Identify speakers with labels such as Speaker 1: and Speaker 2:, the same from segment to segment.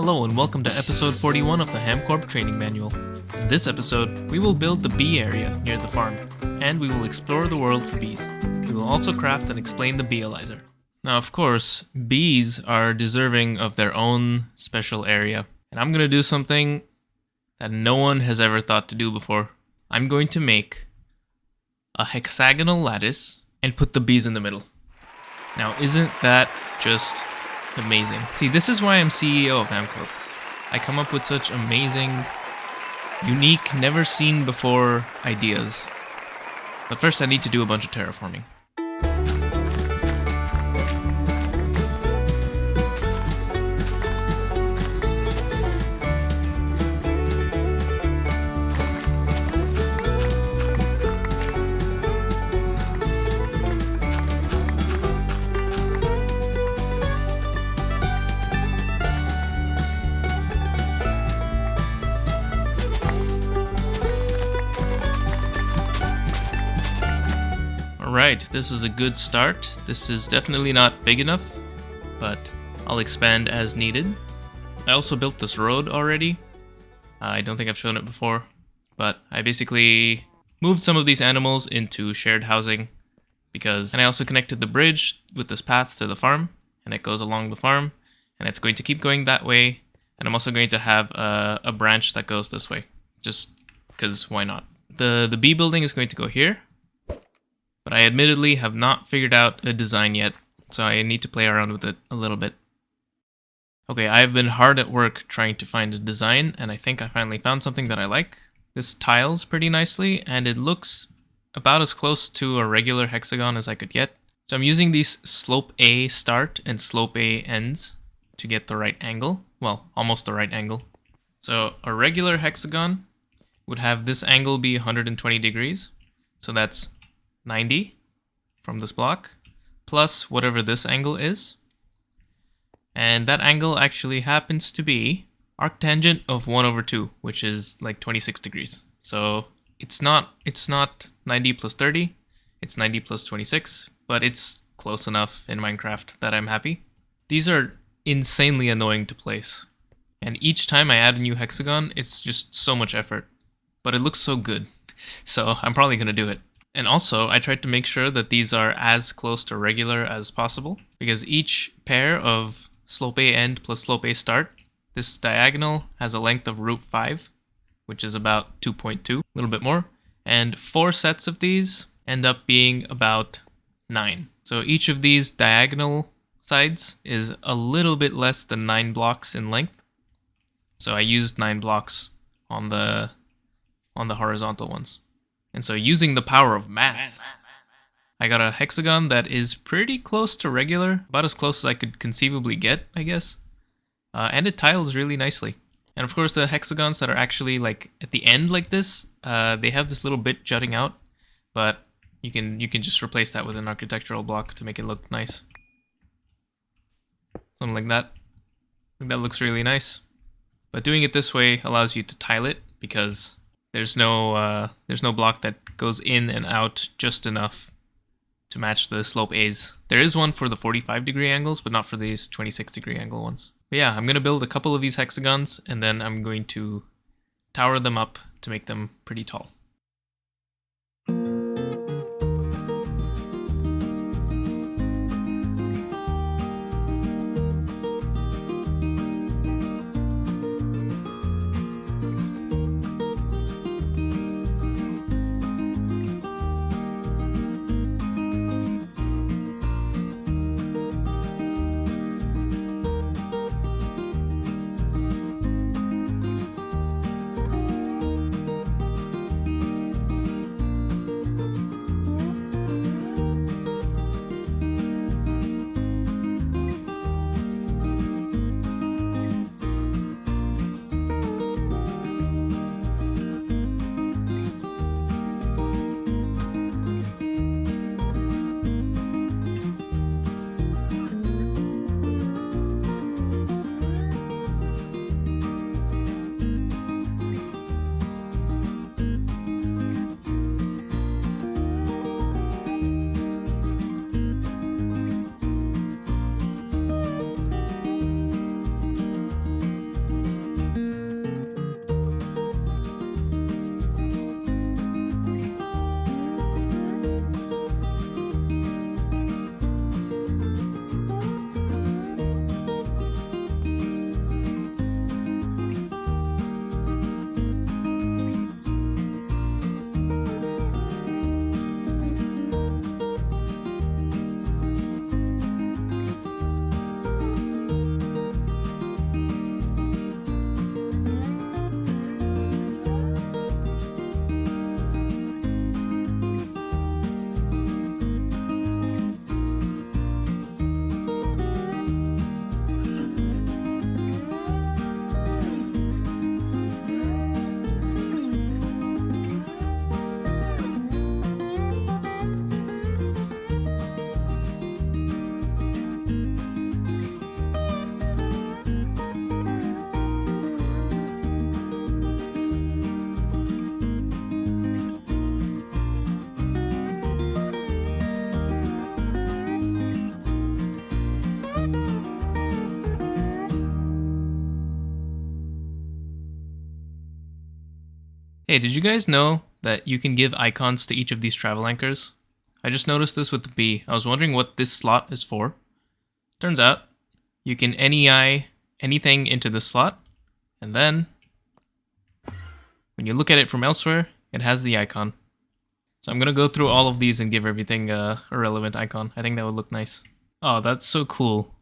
Speaker 1: Hello and welcome to episode 41 of the HamCorp training manual. In this episode, we will build the bee area near the farm, and we will explore the world for bees. We will also craft and explain the beealyzer. Now of course, bees are deserving of their own special area, and I'm going to do something that no one has ever thought to do before. I'm going to make a hexagonal lattice and put the bees in the middle. Now isn't that just amazing? See, this is why I'm CEO of HamCorp. I come up with such amazing, unique, never seen before ideas. But first I need to do a bunch of terraforming. Alright, this is a good start. This is definitely not big enough, but I'll expand as needed. I also built this road already. I don't think I've shown it before, but I basically moved some of these animals into shared housing and I also connected the bridge with this path to the farm, and it goes along the farm, and it's going to keep going that way, and I'm also going to have a branch that goes this way, just because why not? The bee building is going to go here. But I admittedly have not figured out a design yet, so I need to play around with it a little bit. Okay, I've been hard at work trying to find a design, and I think I finally found something that I like. This tiles pretty nicely, and it looks about as close to a regular hexagon as I could get. So I'm using these slope A start and slope A ends to get the right angle. Well, almost the right angle. So a regular hexagon would have this angle be 120 degrees, so that's 90 from this block, plus whatever this angle is. And that angle actually happens to be arctangent of 1/2, which is like 26 degrees. So it's not 90 plus 30, it's 90 plus 26, but it's close enough in Minecraft that I'm happy. These are insanely annoying to place, and each time I add a new hexagon, it's just so much effort, but it looks so good, so I'm probably gonna do it. And also, I tried to make sure that these are as close to regular as possible, because each pair of slope A end plus slope A start, this diagonal has a length of √5, which is about 2.2, a little bit more, and 4 sets of these end up being about 9. So each of these diagonal sides is a little bit less than 9 blocks in length. So I used 9 blocks on the horizontal ones. And so using the power of math, I got a hexagon that is pretty close to regular, about as close as I could conceivably get, I guess. And it tiles really nicely. And of course the hexagons that are actually like at the end like this, they have this little bit jutting out, but you can just replace that with an architectural block to make it look nice. Something like that. I think that looks really nice. But doing it this way allows you to tile it, because there's no block that goes in and out just enough to match the slope A's. There is one for the 45-degree angles, but not for these 26-degree angle ones. But yeah, I'm going to build a couple of these hexagons, and then I'm going to tower them up to make them pretty tall. Hey, did you guys know that you can give icons to each of these travel anchors? I just noticed this with the bee. I was wondering what this slot is for. Turns out you can NEI anything into this slot, and then when you look at it from elsewhere, it has the icon. So I'm going to go through all of these and give everything a relevant icon. I think that would look nice. Oh, that's so cool.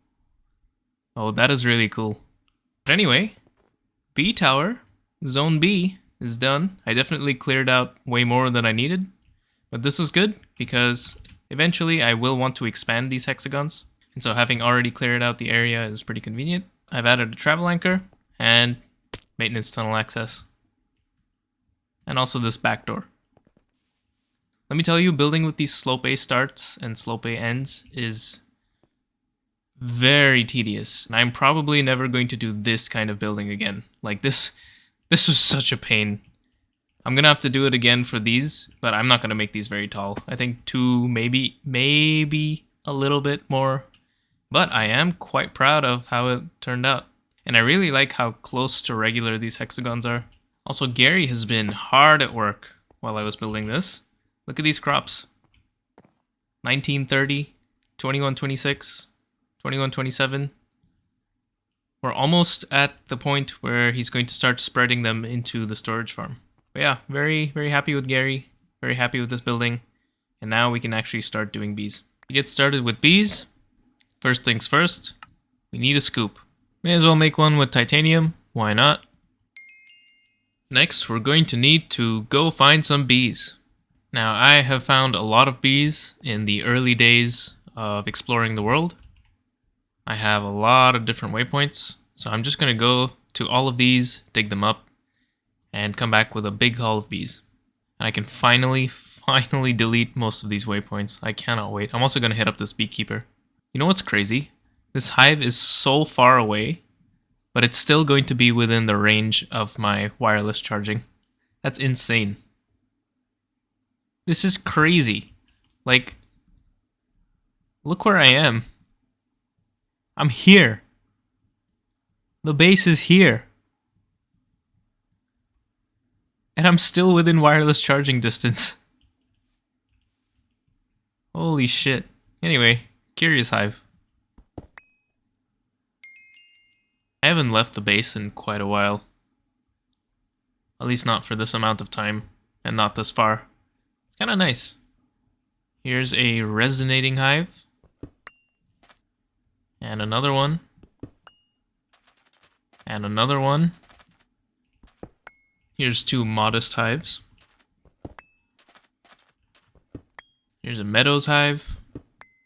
Speaker 1: Oh, that is really cool. But anyway, B tower, zone B, is done. I definitely cleared out way more than I needed. But this is good because eventually I will want to expand these hexagons. And so having already cleared out the area is pretty convenient. I've added a travel anchor and maintenance tunnel access. And also this back door. Let me tell you, building with these slope A starts and slope A ends is very tedious. And I'm probably never going to do this kind of building again. Like this was such a pain. I'm gonna have to do it again for these, but I'm not gonna make these very tall. I think 2, maybe a little bit more. But I am quite proud of how it turned out. And I really like how close to regular these hexagons are. Also, Gary has been hard at work while I was building this. Look at these crops. 1930, 2126, 2127. We're almost at the point where he's going to start spreading them into the storage farm. But yeah, very, very happy with Gary. Very happy with this building. And now we can actually start doing bees. To get started with bees, first things first, we need a scoop. May as well make one with titanium. Why not? Next, we're going to need to go find some bees. Now, I have found a lot of bees in the early days of exploring the world. I have a lot of different waypoints, so I'm just going to go to all of these, dig them up, and come back with a big haul of bees. And I can finally delete most of these waypoints. I cannot wait. I'm also going to hit up this beekeeper. You know what's crazy? This hive is so far away, but it's still going to be within the range of my wireless charging. That's insane. This is crazy. Like, look where I am. I'm here. The base is here. And I'm still within wireless charging distance. Holy shit. Anyway, curious hive. I haven't left the base in quite a while. At least not for this amount of time, and not this far. It's kind of nice. Here's a resonating hive. And another one. And another one. Here's 2 modest hives. Here's a meadows hive.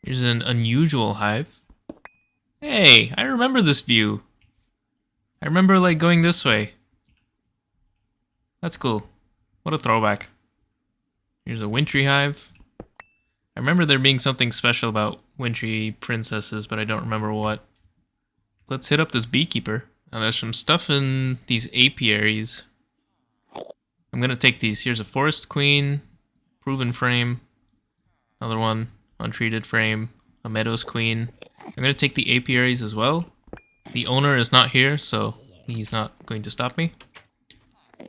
Speaker 1: Here's an unusual hive. Hey, I remember this view. I remember like going this way. That's cool. What a throwback. Here's a wintry hive. I remember there being something special about wintry princesses, but I don't remember what. Let's hit up this beekeeper. Now there's some stuff in these apiaries. I'm gonna take these. Here's a forest queen, proven frame, another one, untreated frame, a meadows queen. I'm gonna take the apiaries as well. The owner is not here, so he's not going to stop me. I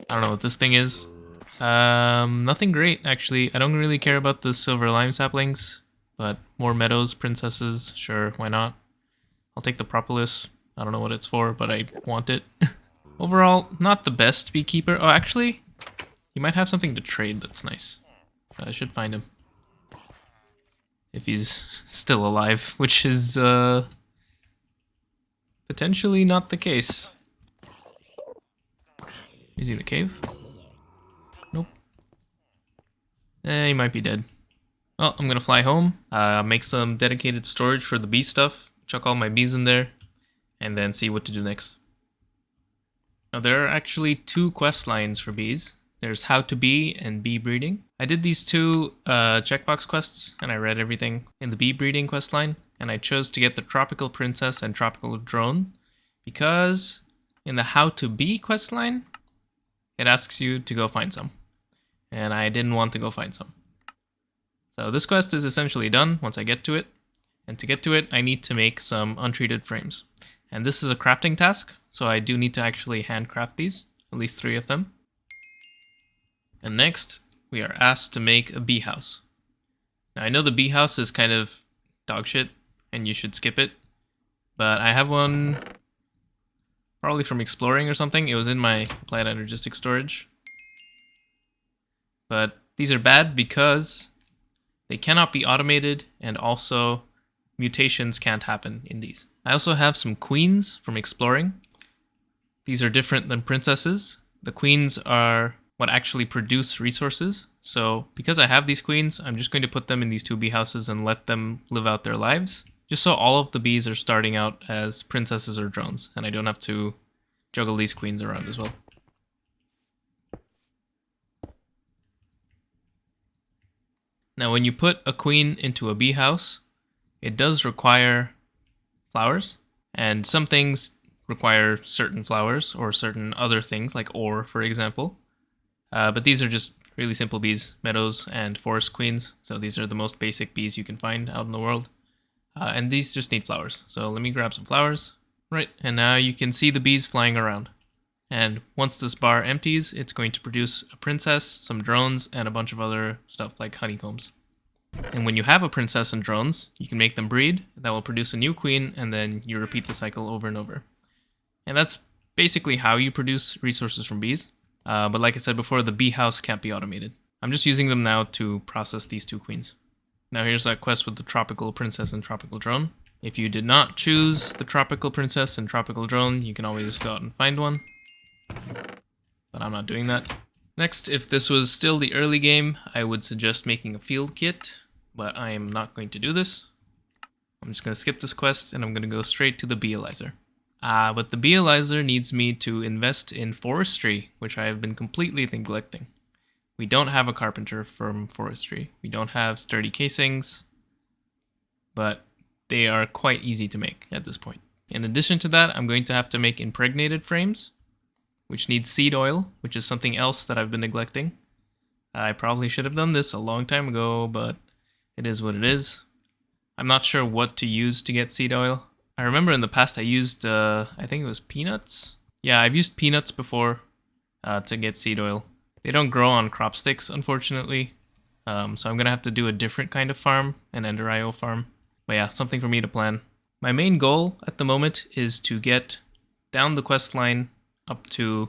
Speaker 1: don't know what this thing is. Nothing great, actually. I don't really care about the silver lime saplings, but more meadows, princesses, sure, why not? I'll take the propolis. I don't know what it's for, but I want it. Overall, not the best beekeeper. Oh, actually, he might have something to trade that's nice. I should find him. If he's still alive, which is, potentially not the case. Is he in the cave? Nope. He might be dead. Well, I'm gonna fly home, make some dedicated storage for the bee stuff, chuck all my bees in there, and then see what to do next. Now, there are actually 2 quest lines for bees. There's how to bee and bee breeding. I did these 2 checkbox quests, and I read everything in the bee breeding quest line, and I chose to get the tropical princess and tropical drone, because in the how to bee quest line, it asks you to go find some, and I didn't want to go find some. So this quest is essentially done once I get to it, and to get to it, I need to make some untreated frames. And this is a crafting task, so I do need to actually handcraft these, at least 3 of them. And next, we are asked to make a bee house. Now, I know the bee house is kind of dog shit, and you should skip it. But I have one probably from exploring or something. It was in my applied energistic storage. But these are bad because they cannot be automated, and also mutations can't happen in these. I also have some queens from exploring. These are different than princesses. The queens are what actually produce resources. So because I have these queens, I'm just going to put them in these two bee houses and let them live out their lives. Just so all of the bees are starting out as princesses or drones, and I don't have to juggle these queens around as well. Now when you put a queen into a bee house, it does require flowers, and some things require certain flowers or certain other things like ore, for example. But these are just really simple bees, meadows and forest queens. So these are the most basic bees you can find out in the world. And these just need flowers. So let me grab some flowers. Right, and now you can see the bees flying around. And once this bar empties, it's going to produce a princess, some drones, and a bunch of other stuff like honeycombs. And when you have a princess and drones, you can make them breed. That will produce a new queen, and then you repeat the cycle over and over. And that's basically how you produce resources from bees. But like I said before, the bee house can't be automated. I'm just using them now to process these two queens. Now here's that quest with the tropical princess and tropical drone. If you did not choose the tropical princess and tropical drone, you can always go out and find one. But I'm not doing that. Next, if this was still the early game, I would suggest making a field kit, but I am not going to do this. I'm just going to skip this quest and I'm going to go straight to the beealyzer. But the beealyzer needs me to invest in forestry, which I have been completely neglecting. We don't have a carpenter from forestry. We don't have sturdy casings, but they are quite easy to make at this point. In addition to that, I'm going to have to make impregnated frames, which need seed oil, which is something else that I've been neglecting. I probably should have done this a long time ago, but it is what it is. I'm not sure what to use to get seed oil. I remember in the past I used, I think it was peanuts. Yeah, I've used peanuts before to get seed oil. They don't grow on crop sticks, unfortunately. So I'm going to have to do a different kind of farm, an Ender.io farm. But yeah, something for me to plan. My main goal at the moment is to get down the quest line up to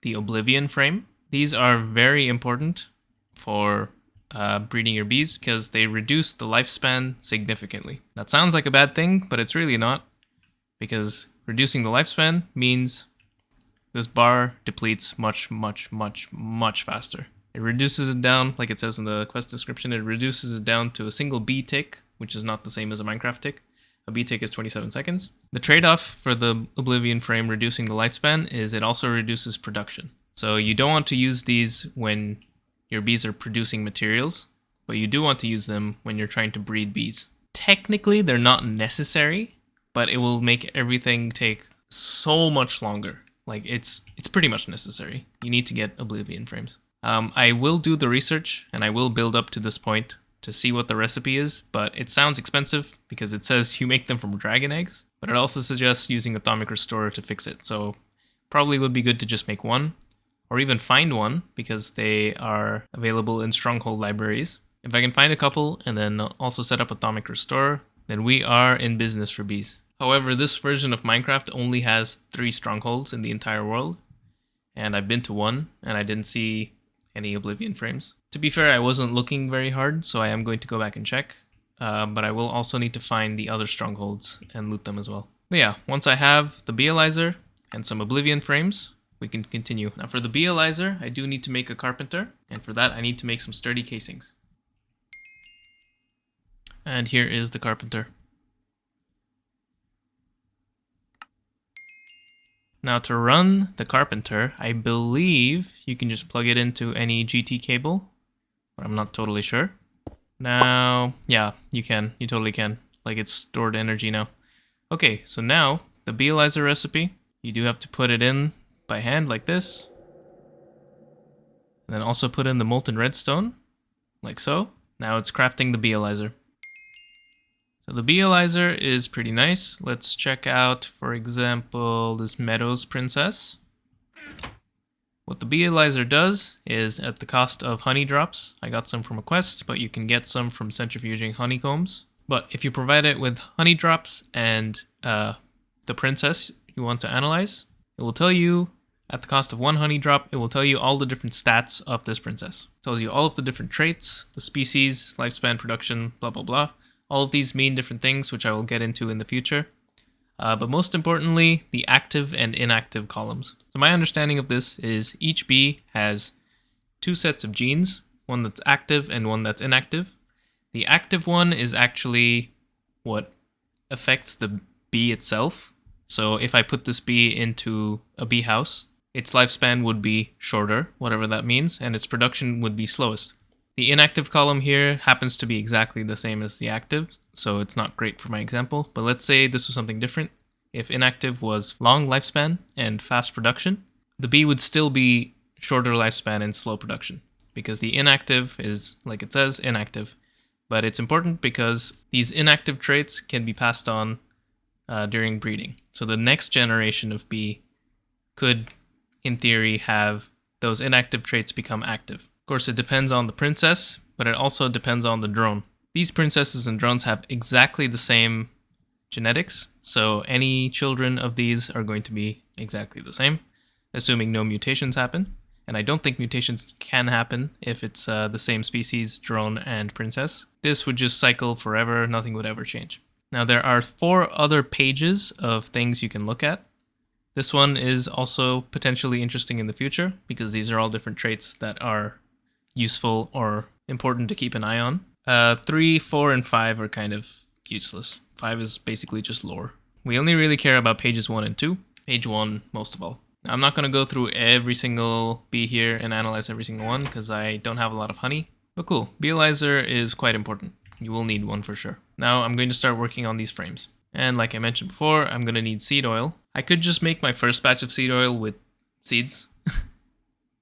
Speaker 1: the Oblivion frame. These are very important for breeding your bees because they reduce the lifespan significantly. That sounds like a bad thing, but it's really not, because reducing the lifespan means this bar depletes much faster. It reduces it down, like it says in the quest description, it reduces it down to a single bee tick, which is not the same as a Minecraft tick. A bee tick is 27 seconds. The trade-off for the Oblivion frame reducing the lifespan is it also reduces production. So you don't want to use these when your bees are producing materials, but you do want to use them when you're trying to breed bees. Technically, they're not necessary, but it will make everything take so much longer. Like, it's pretty much necessary. You need to get Oblivion frames. I will do the research, and I will build up to this point to see what the recipe is, but it sounds expensive because it says you make them from dragon eggs, but it also suggests using Atomic Restorer to fix it. So probably would be good to just make one, or even find one, because they are available in Stronghold libraries. If I can find a couple and then also set up Atomic Restorer, then we are in business for bees. However, this version of Minecraft only has 3 strongholds in the entire world, and I've been to one, and I didn't see any Oblivion frames. To be fair, I wasn't looking very hard, so I am going to go back and check, but I will also need to find the other strongholds and loot them as well. But yeah, once I have the beealyzer and some Oblivion frames, we can continue. Now for the beealyzer, I do need to make a carpenter, and for that I need to make some sturdy casings. And here is the carpenter. Now to run the carpenter, I believe you can just plug it into any GT cable, but I'm not totally sure. Now, yeah, you can. You totally can. Like, it's stored energy now. Okay, so now the beealyzer recipe, you do have to put it in by hand like this. And then also put in the molten redstone, like so. Now it's crafting the beealyzer. So the beealyzer is pretty nice. Let's check out, for example, this Meadows Princess. What the bee analyzer does is, at the cost of honey drops, I got some from a quest, but you can get some from centrifuging honeycombs. But if you provide it with honey drops and the princess you want to analyze, it will tell you, at the cost of 1 honey drop, it will tell you all the different stats of this princess. It tells you all of the different traits, the species, lifespan, production, blah blah blah. All of these mean different things, which I will get into in the future. But most importantly, the active and inactive columns. So my understanding of this is each bee has 2 sets of genes, one that's active and one that's inactive. The active one is actually what affects the bee itself. So if I put this bee into a bee house, its lifespan would be shorter, whatever that means, and its production would be slowest. The inactive column here happens to be exactly the same as the active, so it's not great for my example, but let's say this was something different. If inactive was long lifespan and fast production, the bee would still be shorter lifespan and slow production, because the inactive is, like it says, inactive. But it's important because these inactive traits can be passed on during breeding. So the next generation of bee could, in theory, have those inactive traits become active. Of course, it depends on the princess, but it also depends on the drone. These princesses and drones have exactly the same genetics, so any children of these are going to be exactly the same, assuming no mutations happen. And I don't think mutations can happen if it's the same species, drone and princess. This would just cycle forever, nothing would ever change. Now there are 4 other pages of things you can look at. This one is also potentially interesting in the future, because these are all different traits that are useful or important to keep an eye on. 3, 4, and 5 are kind of useless. 5 is basically just lore. We only really care about pages 1 and 2. Page 1 most of all. Now, I'm not going to go through every single bee here and analyze every single one, because I don't have a lot of honey. But cool, bee analyzer is quite important. You will need one for sure. Now I'm going to start working on these frames. And like I mentioned before, I'm going to need seed oil. I could just make my first batch of seed oil with seeds.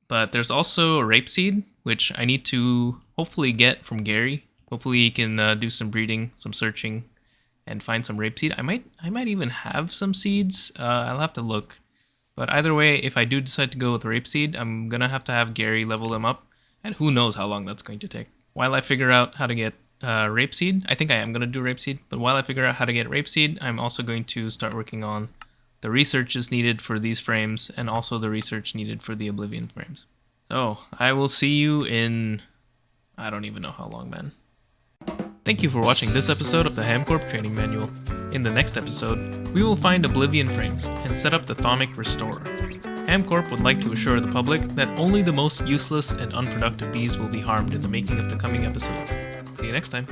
Speaker 1: But there's also rapeseed, which I need to hopefully get from Gary. Hopefully he can do some breeding, some searching, and find some rapeseed. I might even have some seeds. I'll have to look. But either way, if I do decide to go with rapeseed, I'm going to have Gary level them up. And who knows how long that's going to take. While I figure out how to get rapeseed, I think I am going to do rapeseed. But while I figure out how to get rapeseed, I'm also going to start working on the research is needed for these frames, and also the research needed for the Oblivion frames. So, I will see you in... I don't even know how long, man. Thank you for watching this episode of the HamCorp Training Manual. In the next episode, we will find Oblivion frames and set up the Thaumic Restorer. HamCorp would like to assure the public that only the most useless and unproductive bees will be harmed in the making of the coming episodes. See you next time.